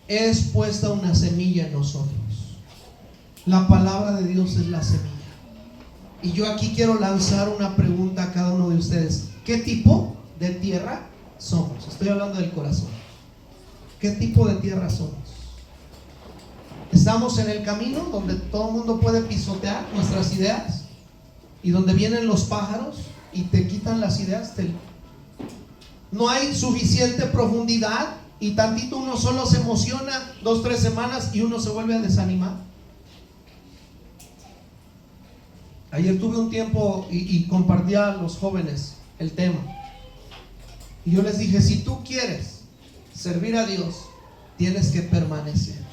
Es puesta una semilla en nosotros. La palabra de Dios es la semilla. Y yo aquí quiero lanzar una pregunta a cada uno de ustedes. ¿Qué tipo de tierra somos? Estoy hablando del corazón. ¿Qué tipo de tierra somos? Estamos en el camino donde todo el mundo puede pisotear nuestras ideas y donde vienen los pájaros y te quitan las ideas. No hay suficiente profundidad y tantito uno solo se emociona 2-3 semanas y uno se vuelve a desanimar. Ayer tuve un tiempo y compartía a los jóvenes el tema. Y yo les dije, si tú quieres servir a Dios, tienes que permanecer.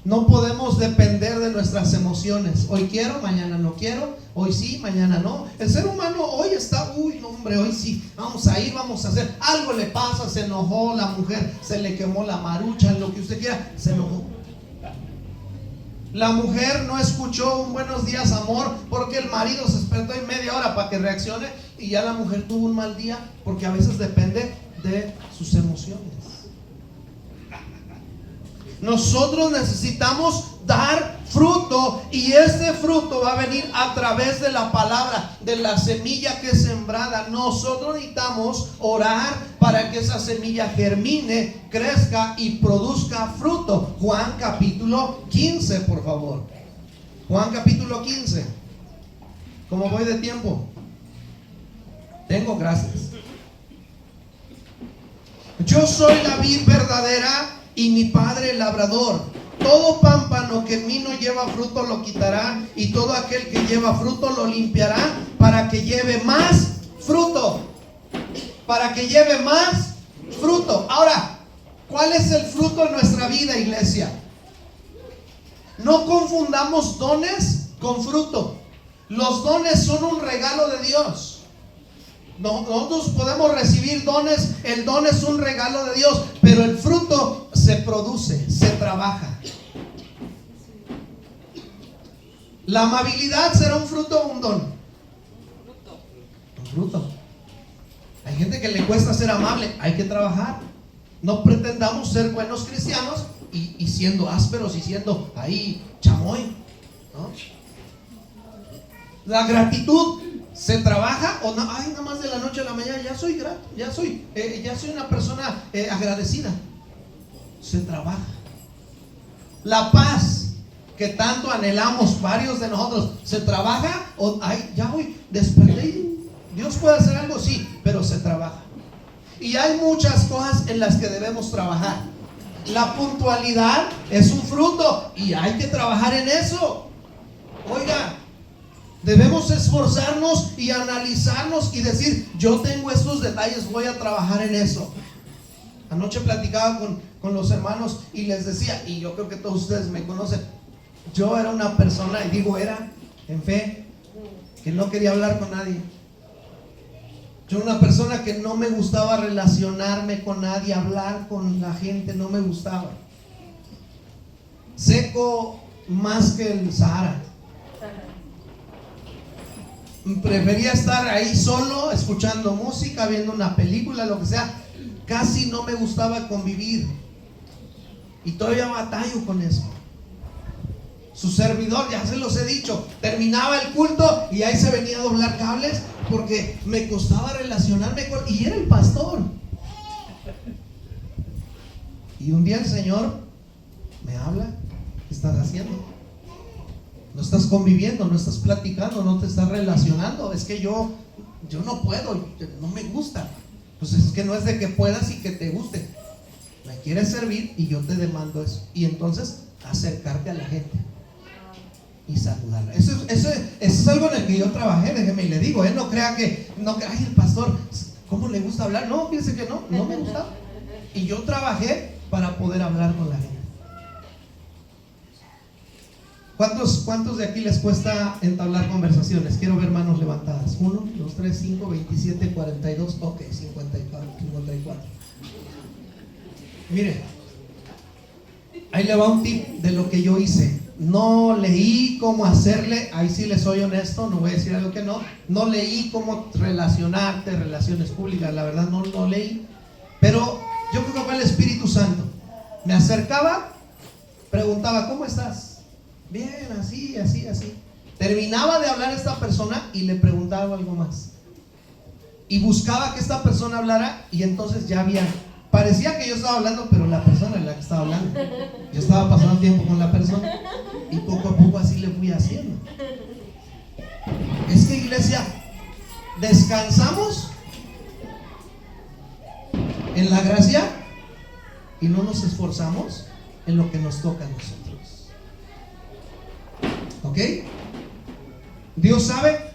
No podemos depender de nuestras emociones. Hoy quiero, mañana no quiero. Hoy sí, mañana no. El ser humano hoy está, hoy sí, vamos a ir, vamos a hacer. Algo le pasa, se enojó la mujer, se le quemó la marucha, lo que usted quiera, se enojó. La mujer no escuchó un buenos días, amor, porque el marido se despertó en media hora para que reaccione y ya la mujer tuvo un mal día, porque a veces depende de sus emociones. Nosotros necesitamos dar fruto y ese fruto va a venir a través de la palabra, de la semilla que es sembrada. Nosotros necesitamos orar para que esa semilla germine, crezca y produzca fruto. Juan capítulo 15, por favor. Juan capítulo 15. ¿Cómo voy de tiempo? Tengo, gracias. Yo soy la vid verdadera y mi Padre el labrador. Todo pámpano que en mí no lleva fruto lo quitará, y todo aquel que lleva fruto lo limpiará, para que lleve más fruto. Para que lleve más fruto. Ahora, ¿cuál es el fruto en nuestra vida, iglesia? No confundamos dones con fruto. Los dones son un regalo de Dios. Nosotros podemos recibir dones, el don es un regalo de Dios, pero el fruto se produce, se trabaja. ¿La amabilidad será un fruto o un don? Un fruto. Hay gente que le cuesta ser amable, hay que trabajar. No pretendamos ser buenos cristianos y siendo ásperos y siendo ahí chamoy, ¿no? La gratitud ¿se trabaja o no? Ay, nada más de la noche a la mañana ya soy grato, ya soy una persona agradecida. Se trabaja. La paz que tanto anhelamos varios de nosotros, ¿se trabaja o ay, ya hoy desperté? Dios puede hacer algo, sí, pero se trabaja. Y hay muchas cosas en las que debemos trabajar. La puntualidad es un fruto y hay que trabajar en eso. Oiga, debemos esforzarnos y analizarnos y decir, yo tengo estos detalles, voy a trabajar en eso. Anoche platicaba con los hermanos y les decía, y yo creo que todos ustedes me conocen, yo era una persona, y digo era, en fe, que no quería hablar con nadie. Yo era una persona que no me gustaba relacionarme con nadie, hablar con la gente, no me gustaba. Seco más que el Sahara. Prefería estar ahí solo, escuchando música, viendo una película, lo que sea. Casi no me gustaba convivir. Y todavía batallo con eso. Su servidor, ya se los he dicho, terminaba el culto y ahí se venía a doblar cables porque me costaba relacionarme con... Y era el pastor. Y un día el Señor me habla, ¿qué estás haciendo? No estás conviviendo, no estás platicando, no te estás relacionando. Es que yo no puedo, no me gusta. Pues es que no es de que puedas y que te guste. Me quieres servir y yo te demando eso. Y entonces acercarte a la gente y saludarla. Eso es algo en el que yo trabajé, déjeme y le digo, no crea que, ay, el pastor, ¿cómo le gusta hablar? No, fíjese que no me gusta. Y yo trabajé para poder hablar con la gente. ¿Cuántos de aquí les cuesta entablar conversaciones? Quiero ver manos levantadas. 1, 2, 3, 5, 27, 42, ok, 54. Mire, ahí le va un tip de lo que yo hice. No leí cómo hacerle, ahí sí les soy honesto, no voy a decir algo que no leí cómo relacionarte, relaciones públicas, la verdad no leí, pero yo creo que fue el Espíritu Santo. Me acercaba, preguntaba, ¿cómo estás? Bien, así. Terminaba de hablar esta persona y le preguntaba algo más. Y buscaba que esta persona hablara y entonces ya parecía que yo estaba hablando, pero la persona es la que estaba hablando. Yo estaba pasando tiempo con la persona y poco a poco así le fui haciendo. Es que, iglesia, descansamos en la gracia y no nos esforzamos en lo que nos toca a nosotros. ¿Ok? Dios sabe.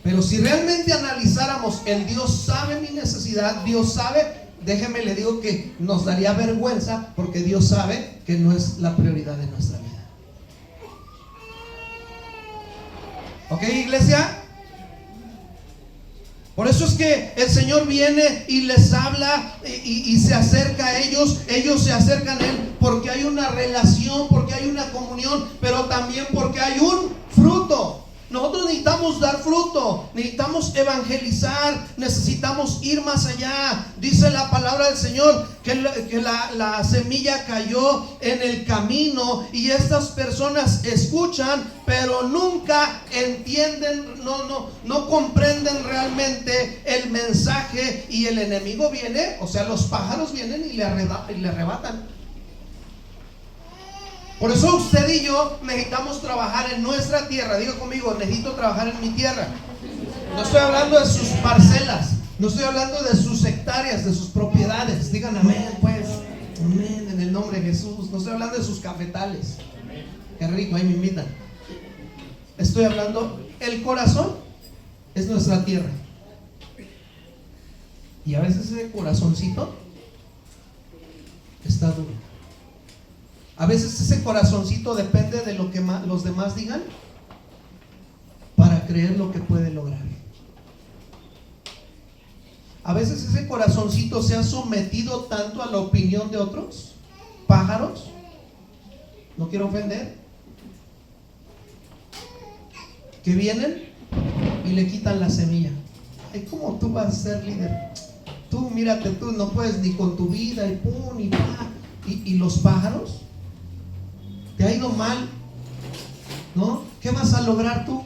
Pero si realmente analizáramos el Dios sabe mi necesidad, Dios sabe, déjeme le digo que nos daría vergüenza, porque Dios sabe que no es la prioridad de nuestra vida. ¿Ok, iglesia? Por eso es que el Señor viene y les habla y se acerca a ellos se acercan a Él porque hay una relación, porque hay una comunión, pero también porque hay un fruto. Nosotros necesitamos dar fruto, necesitamos evangelizar, necesitamos ir más allá. Dice la palabra del Señor que la semilla cayó en el camino y estas personas escuchan, pero nunca entienden, no comprenden realmente el mensaje, y el enemigo viene, o sea, los pájaros vienen y le arrebatan. Por eso usted y yo necesitamos trabajar en nuestra tierra. Diga conmigo, necesito trabajar en mi tierra. No estoy hablando de sus parcelas, no estoy hablando de sus hectáreas, de sus propiedades. Digan amén, pues. Amén, en el nombre de Jesús. No estoy hablando de sus cafetales. Qué rico, ahí me invitan. Estoy hablando, el corazón es nuestra tierra. Y a veces ese corazoncito está duro. A veces ese corazoncito depende de lo que los demás digan para creer lo que puede lograr. A veces ese corazoncito se ha sometido tanto a la opinión de otros pájaros, no quiero ofender, que vienen y le quitan la semilla. Ay, ¿cómo tú vas a ser líder? Tú, mírate, tú no puedes ni con tu vida, y pum, y pa. Y los pájaros, te ha ido mal, ¿no? ¿Qué vas a lograr tú?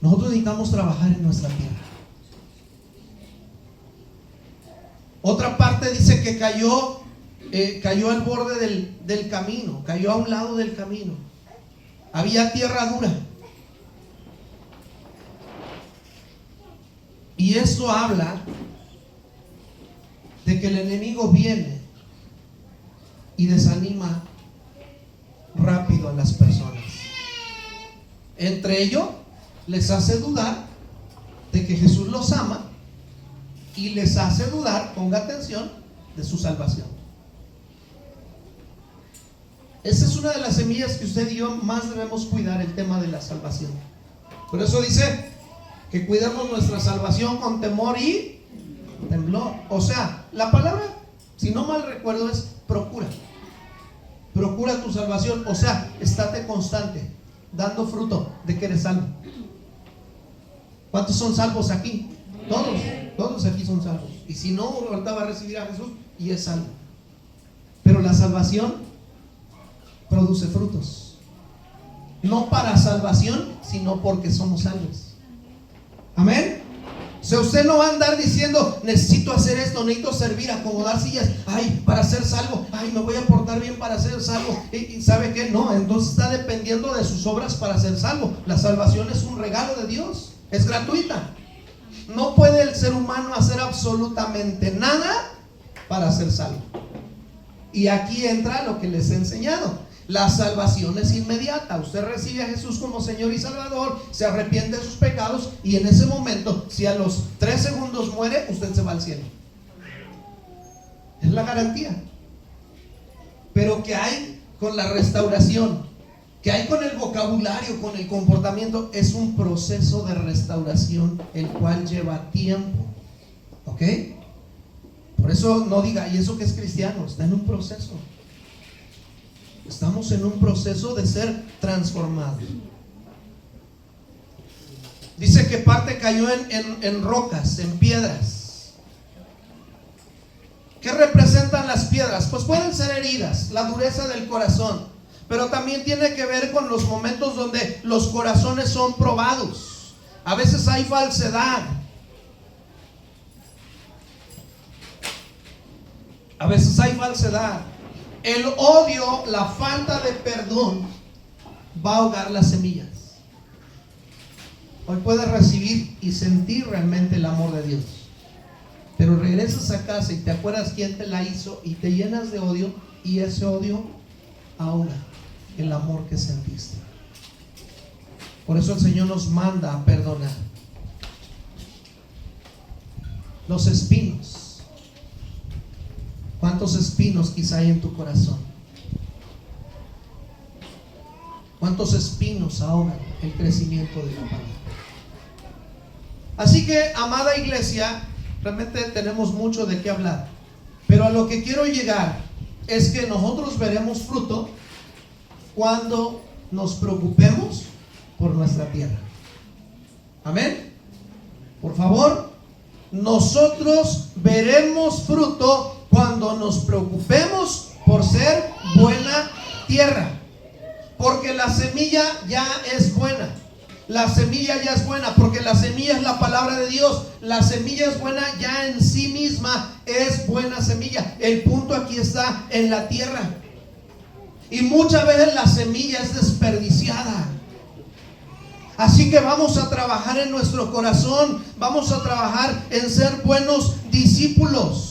Nosotros necesitamos trabajar en nuestra tierra. Otra parte dice que cayó al borde del camino, cayó a un lado del camino. Había tierra dura. Y eso habla de que el enemigo viene y desanima rápido a las personas. Entre ello, les hace dudar de que Jesús los ama y les hace dudar, ponga atención, de su salvación. Esa es una de las semillas que usted y yo más debemos cuidar, el tema de la salvación. Por eso dice que cuidemos nuestra salvación con temor y temblor. O sea, la palabra, si no mal recuerdo, es procura. Procura tu salvación, o sea, estate constante, dando fruto de que eres salvo. ¿Cuántos son salvos aquí? Todos aquí son salvos. Y si no, uno ahorita va a recibir a Jesús y es salvo. Pero la salvación produce frutos. No para salvación, sino porque somos salvos. Amén. O sea, usted no va a andar diciendo, necesito hacer esto, necesito servir, acomodar sillas, ay, para ser salvo, ay, me voy a portar bien para ser salvo. Y ¿sabe qué? No, entonces está dependiendo de sus obras para ser salvo. La salvación es un regalo de Dios, es gratuita. no puede el ser humano hacer absolutamente nada para ser salvo. Y aquí entra lo que les he enseñado. La salvación es inmediata. Usted recibe a Jesús como Señor y Salvador, se arrepiente de sus pecados y en ese momento, si a los 3 segundos muere, usted se va al cielo. Es la garantía. Pero ¿qué hay con la restauración? ¿Qué hay con el vocabulario, con el comportamiento? Es un proceso de restauración el cual lleva tiempo. ¿Ok? Por eso no diga, ¿y eso que es cristiano? Está en un proceso. Estamos en un proceso de ser transformados. Dice que parte cayó en rocas, en piedras. ¿Qué representan las piedras? Pues pueden ser heridas, la dureza del corazón, pero también tiene que ver con los momentos donde los corazones son probados. A veces hay falsedad. A veces hay falsedad. El odio, la falta de perdón va a ahogar las semillas. Hoy puedes recibir y sentir realmente el amor de Dios, pero regresas a casa y te acuerdas quién te la hizo y te llenas de odio, y ese odio ahoga el amor que sentiste. Por eso el Señor nos manda a perdonar. Los espinos. ¿Cuántos espinos quizá hay en tu corazón? ¿Cuántos espinos ahogan el crecimiento de la palabra? Así que, amada iglesia, realmente tenemos mucho de qué hablar, pero a lo que quiero llegar es que nosotros veremos fruto cuando nos preocupemos por nuestra tierra. Amén. Por favor, nosotros veremos fruto cuando nos preocupemos por ser buena tierra, porque la semilla ya es buena. La semilla ya es buena, porque la semilla es la palabra de Dios. La semilla es buena ya en sí misma, es buena semilla. El punto aquí está en la tierra. Y muchas veces la semilla es desperdiciada. Así que vamos a trabajar en nuestro corazón, vamos a trabajar en ser buenos discípulos.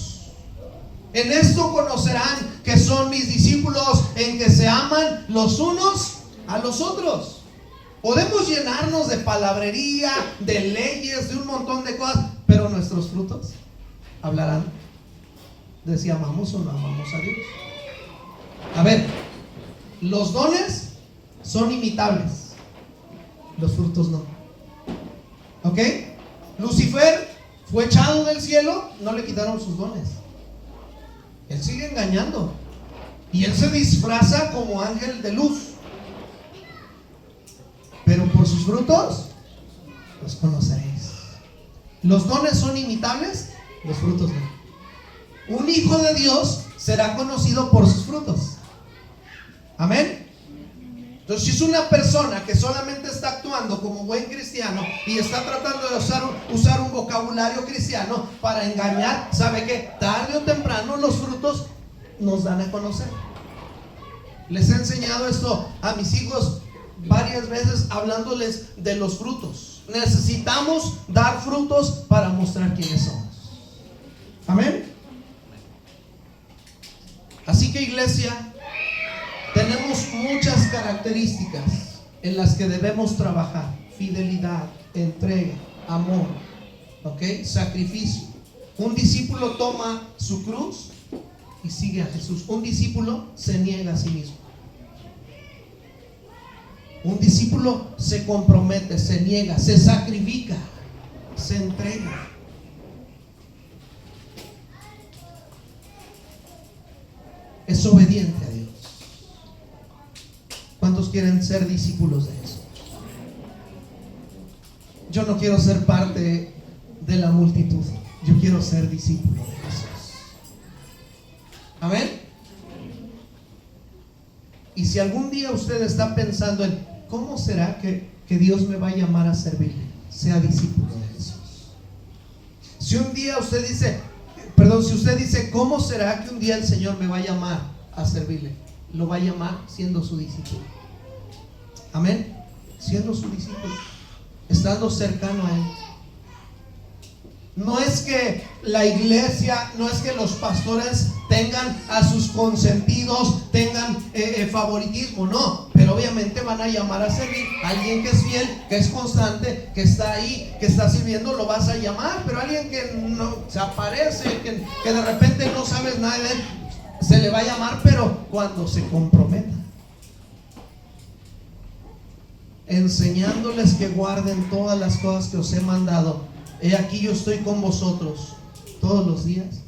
En esto conocerán que son mis discípulos, en que se aman los unos a los otros. Podemos llenarnos de palabrería, de leyes, de un montón de cosas, pero nuestros frutos hablarán de si amamos o no amamos a Dios. A ver, los dones son imitables, los frutos no. ¿Ok? Lucifer fue echado del cielo, no le quitaron sus dones. Él sigue engañando y él se disfraza como ángel de luz, pero por sus frutos los conoceréis. Los dones son imitables, los frutos no. Un hijo de Dios será conocido por sus frutos. Amén. Entonces, si es una persona que solamente está actuando como buen cristiano y está tratando de usar un vocabulario cristiano para engañar, ¿sabe qué? Tarde o temprano los frutos nos dan a conocer. Les he enseñado esto a mis hijos varias veces, hablándoles de los frutos. Necesitamos dar frutos para mostrar quiénes somos. Amén. Así que, iglesia, tenemos muchas características en las que debemos trabajar: fidelidad, entrega, amor, ¿ok? Sacrificio. Un discípulo toma su cruz y sigue a Jesús. Un discípulo se niega a sí mismo. Un discípulo se compromete, se niega, se sacrifica, se entrega. Es obediente a Dios. ¿Cuántos quieren ser discípulos de Jesús? Yo no quiero ser parte de la multitud, yo quiero ser discípulo de Jesús. Amén. Y si algún día usted está pensando en ¿cómo será que Dios me va a llamar a servirle? Sea discípulo de Jesús. Si un día usted dice, si usted dice, ¿cómo será que un día el Señor me va a llamar a servirle? Lo va a llamar siendo su discípulo. Amén. Siendo su discípulo, estando cercano a Él. No es que la iglesia, no es que los pastores tengan a sus consentidos, tengan favoritismo, no. Pero obviamente van a llamar a servir a alguien que es fiel, que es constante, que está ahí, que está sirviendo, lo vas a llamar. Pero alguien que no se aparece, que de repente no sabes nada de él, se le va a llamar, pero cuando se comprometa, enseñándoles que guarden todas las cosas que os he mandado. He aquí yo estoy con vosotros todos los días